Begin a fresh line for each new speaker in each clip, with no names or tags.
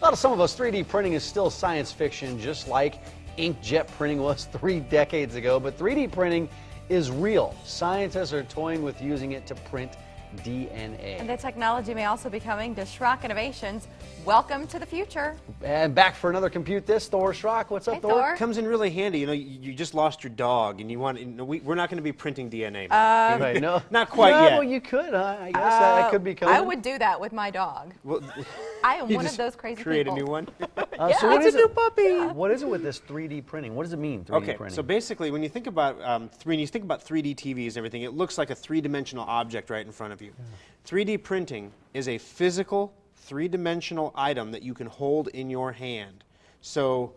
Well, to some of us, 3D printing is still science fiction, just like inkjet printing was 3 decades ago. But 3D printing is real. Scientists are toying with using it to print DNA.
And the technology may also be coming to Schrock Innovations. Welcome to the future.
And back for another Compute This, Thor Schrock. What's up,
Hey,
Thor?
Thor.
Comes in really handy. You know, you just lost your dog, and you want. We're not going to be printing DNA.
Right, no,
not quite
no,
yet.
Well, you could. I guess that could be coming.
I would do that with my dog.
Well,
I am
you
one of
just
those crazy
create
people.
a new one.
Yeah,
so what
it's
is
a new
it-
puppy.
What is it with this 3D printing? What does it mean, 3D
Okay,
printing?
so basically, when you think about 3D TVs and everything, it looks like a three-dimensional object right in front of you. 3D printing is a physical, three-dimensional item that you can hold in your hand. So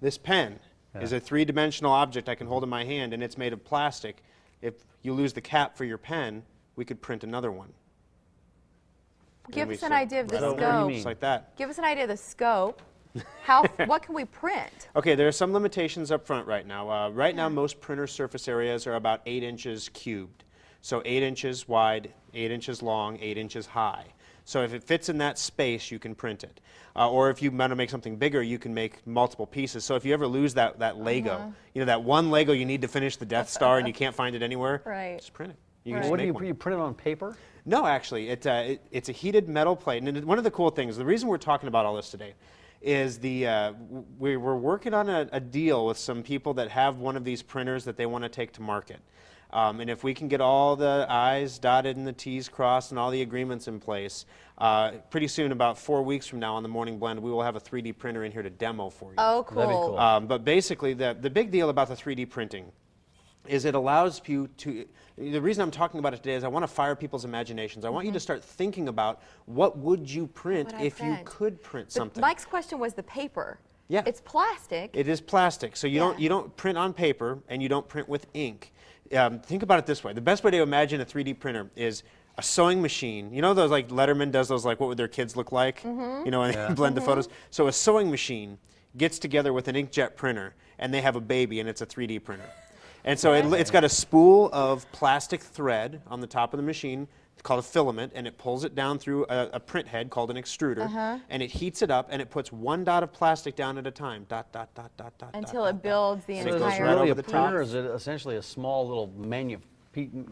this pen is a three-dimensional object I can hold in my hand, and it's made of plastic. If you lose the cap for your pen, we could print another one.
Give us an idea of the
So what do you
scope.
mean?
Just like that.
Give us an idea of the scope. What can we print?
Okay, there are some limitations up front right now. Right now, most printer surface areas are about 8 inches cubed. So 8 inches wide, 8 inches long, 8 inches high. So if it fits in that space, you can print it. Or if you want to make something bigger, you can make multiple pieces. So if you ever lose that Lego, you know, that one Lego you need to finish the Death Star and you can't find it anywhere,
Right.
just print it. You can
Right.
just
what do
make
you,
one.
you print it on paper?
No, actually, it's a heated metal plate. And one of the cool things, the reason we're talking about all this today, is we're working on a deal with some people that have one of these printers that they want to take to market. And if we can get all the I's dotted and the T's crossed and all the agreements in place, pretty soon, about 4 weeks from now on the Morning Blend, we will have a 3D printer in here to demo for you.
Oh,
That'd be
cool.
cool.
But basically, the big deal about the 3D printing is it allows you to, the reason I'm talking about it today is I want to fire people's imaginations. I want you to start thinking about what would you print
What would I
if you
print?
could print
But
something.
Mike's question was the paper.
Yeah.
It's plastic.
It is plastic, so
Yeah.
you don't print on paper and you don't print with ink. Think about it this way. The best way to imagine a 3D printer is a sewing machine. You know those, like Letterman does those, like what would their kids look like? You know, and they blend the photos. So a sewing machine gets together with an inkjet printer and they have a baby and it's a 3D printer. And so it's got a spool of plastic thread on the top of the machine called a filament, and it pulls it down through a print head called an extruder, and it heats it up, and it puts one dot of plastic down at a time, dot, dot, dot, dot, dot,
Until
dot,
it
dot,
builds the
And it
So
goes
is it
entire.
right
really
over
a
the
printer,
top.
or is it essentially a small little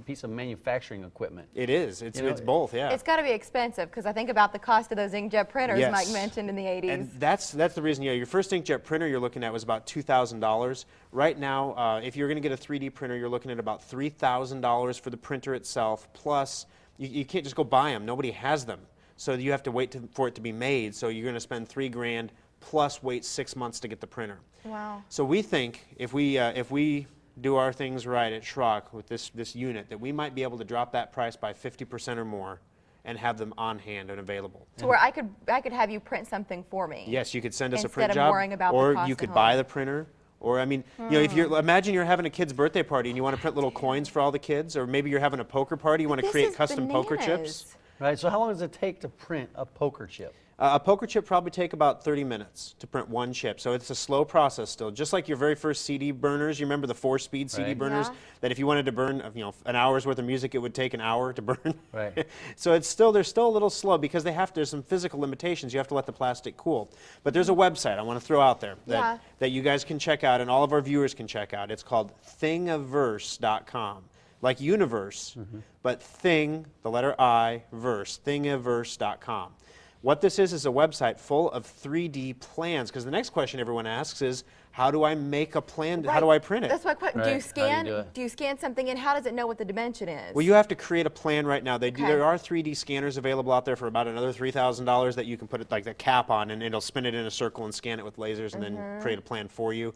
piece of manufacturing equipment?
It is. It's,
You know,
it's both, yeah.
It's got to be expensive because I think about the cost of those inkjet printers
Yes.
Mike mentioned in the 80s.
And that's the reason, your first inkjet printer you're looking at was about $2,000. Right now, if you're going to get a 3D printer, you're looking at about $3,000 for the printer itself, plus you can't just go buy them. Nobody has them. So you have to wait for it to be made. So you're going to spend $3 grand plus wait 6 months to get the printer.
Wow.
So we think if we do our things right at Schrock with this unit, that we might be able to drop that price by 50% or more and have them on hand and available.
To where I could have you print something for me.
Yes, you could send us a
Instead
print
of
job,
worrying about the
or
cost
you
at
could
home.
buy the printer. Or I mean, you know, if you're imagine you're having a kid's birthday party and you want to print little coins for all the kids, or maybe you're having a poker party, you want to
This
create
is
custom poker chips.
bananas.
Right. So how long does it take to print a poker chip?
A poker chip probably take about 30 minutes to print one chip, so it's a slow process still. Just like your very first CD burners, you remember the 4-speed CD
Right.
burners?
Yeah.
That if you wanted to burn, an hour's worth of music, it would take an hour to burn.
Right.
So they're still a little slow because there's some physical limitations. You have to let the plastic cool. But there's a website I want to throw out there
Yeah.
that you guys can check out and all of our viewers can check out. It's called thingiverse.com. Like universe, but thing, the letter I, verse, thingiverse.com. What this is a website full of 3D plans, because the next question everyone asks is, how do I make a plan? How do I print it?
That's my question. Do
Right.
you
How
scan?
do you do it?
Do you scan something in? How does it know what the dimension is?
Well, you have to create a plan right now.
Okay.
There are 3D scanners available out there for about another $3,000 that you can put like the cap on, and it'll spin it in a circle and scan it with lasers, and then create a plan for you.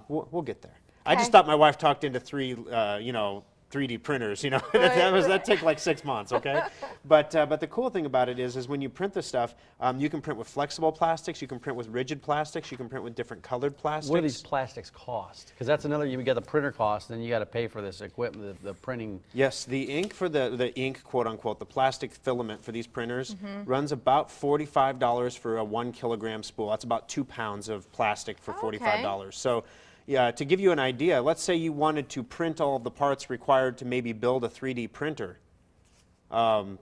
We'll get there. I just
Okay.
thought my wife talked into 3D printers, that take like 6 months, okay? But the cool thing about it is when you print this stuff, you can print with flexible plastics, you can print with rigid plastics, you can print with different colored plastics.
What do these plastics cost? Because that's another, you got the printer cost, then you got to pay for this equipment, the printing.
Yes, the ink for the ink, quote unquote, the plastic filament for these printers runs about $45 for a 1 kilogram spool. That's about 2 pounds of plastic for $45. So, yeah, to give you an idea, let's say you wanted to print all of the parts required to maybe build a 3D printer.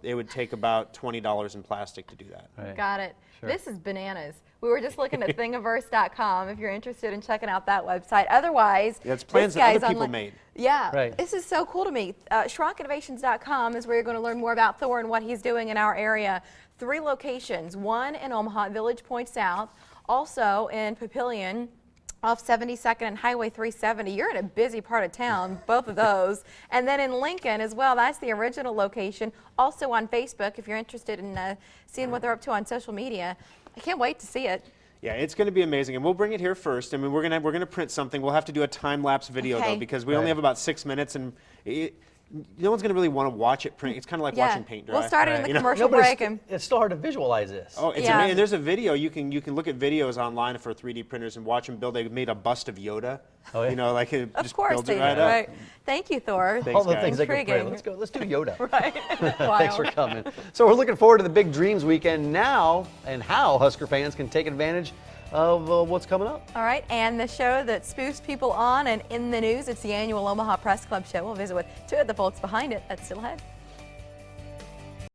it would take about $20 in plastic to do that.
Right.
Got it.
Sure.
This is bananas. We were just looking at thingiverse.com if you're interested in checking out that website. Otherwise,
Yeah, it's plans
this
that other
guy's
people
on
made.
Yeah,
Right.
This is so cool to me. SchrockInnovations.com is where you're going to learn more about Thor and what he's doing in our area. 3 locations, one in Omaha, Village Point South, also in Papillion, off 72nd and Highway 370. You're in a busy part of town, both of those. And then in Lincoln as well, that's the original location. Also on Facebook, if you're interested in seeing what they're up to on social media. I can't wait to see it.
Yeah, it's going to be amazing, and we'll bring it here first. I mean, we're gonna print something. We'll have to do a time-lapse video
Okay.
though, because we only have about 6 minutes, and no one's going to really want to watch it print. It's kind of like watching paint dry.
We'll start it in the
You know?
commercial
No, but
break. And
it's still hard to visualize this.
Oh, it's
Yeah.
amazing. There's a video you can look at videos online for 3D printers and watch them build. They made a bust of Yoda.
Oh, yeah.
You know, like it
of
just
course
builds
they
it
do.
right up.
Right. Thank you, Thor.
Thanks,
All the
guys.
things I can print.
Intriguing.
Let's go. Let's do Yoda.
Right.
Thanks
Wild.
for coming. So we're looking forward to the Big Dreams weekend now, and how Husker fans can take advantage of what's coming up.
All right, and the show that spoofs people on and in the news, it's the annual Omaha Press Club show. We'll visit with 2 of the folks behind it. That's still ahead.